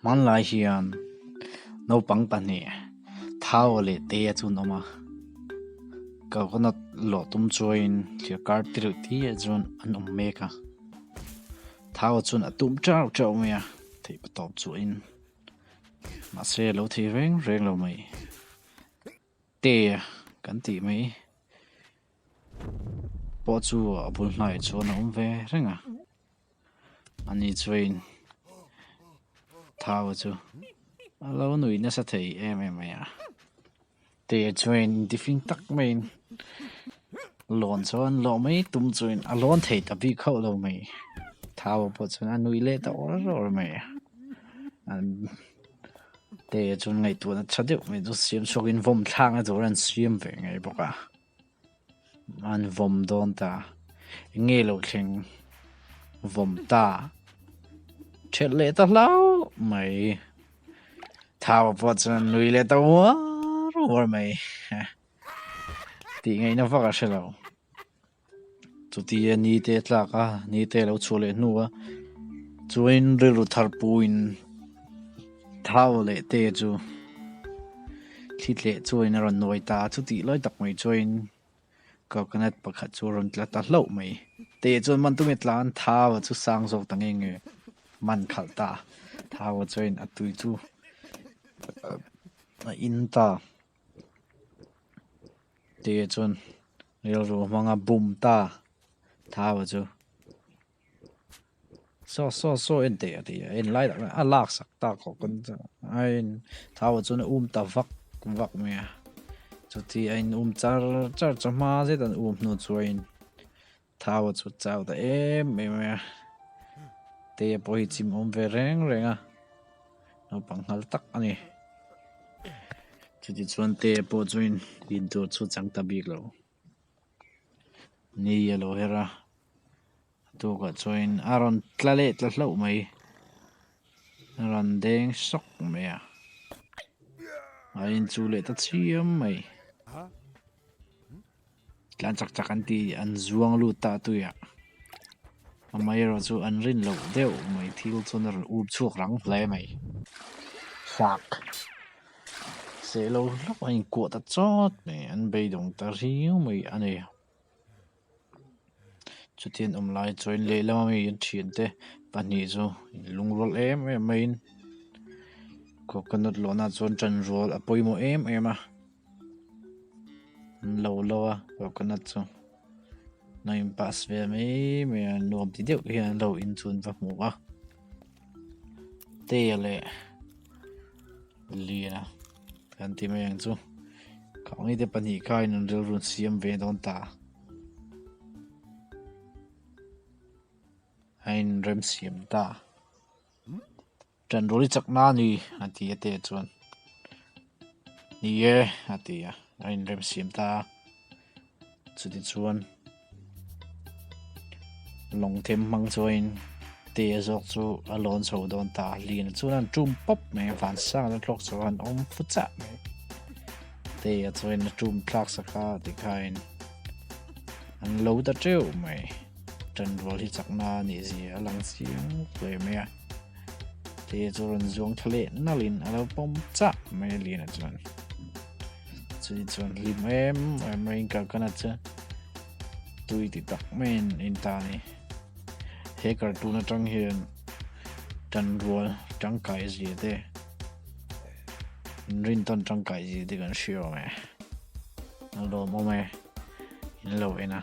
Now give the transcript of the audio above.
man lai hian no pang pani thao le te chu no ma coconut lo tum join thia kar tir ti chun an me ka thao chun atum chau chau me thei patop chu in ma se lo thi reng lo mai te kan ti mai po chu abul nai chu na ve renga ani chuin thao chu alo nui na sa thei em ya te chuin diffing tak main lon chuan lo mai tum chuin alon thei ta bi khau lo mai thao po chuan anui le ta or mai an te chun ngai tu na chadeu mai du siam shokin vom thlang a doran siam ve ngai boka an vom don ta nge lo thleng vom ta chet le ta lau mai thao po chuan nui le ta war mai ti ngai na vaka shelo chu ti ni te tla ka ni te lo chule nuwa chuin rilu thar puin thao le te chu thit le chuin ron noi ta chu ti loi tak mai chuin coconut pakhat chu ron tla ta hlo mai te chuan man tu me tlan thao chu sang zok tangi nge man khal ta thao chuin atui chu in ta te chuan rel ro manga bum ta thao chu so en te en lai da lak sak ta ko kon ain thao chuan ta vak me chu ti ain char chama je dan nu chuin thao chu chau da me te poi chim ve renga no panghal tak ani chu ti chuan te po chuin in tu chu chang ta bik lo ni yelo hera tu ka chuin aron tlale tla hlo mai ran deng sok me ain chu le ta chiam mai tlan chak an ti an zuang lu ta tu ya amai ro chu an rin lo deu mai thil chun ron up chuak rang hle mai sak se lo ain ko ta chot me an beidong ta riu mai ane chu tin lai join le lama mi in thien te pani chu lungrol main coconut lona chon chan rol apoi mo a lo coconut chu naim pas ve me nom ti deu hian lo in chun va mu a te le lina kan ti me yang chu kaungi te pani kai nan rel run siam ve don ta ain rem siam ta chan roli chak na ni ati ate chuan ni ye ati ya ain rem siam ta chuti chuan long them mang chuin te zok chu alon chho don ta lin chuan an tum pop me van sang an clock chuan om fucha me te chuan tum plak saka ti kain an lo da treu mai chan rol hi chakna ni zi alang siang ple me te chuan zong thale nalin alo pom cha me lin a chuan chuan lim mai ka kana cha tui ti tak men in ta ni he cartoon atang hian chan rol chang kai zi te rin ton chang kai zi de kan shio me lo mo me in lo ena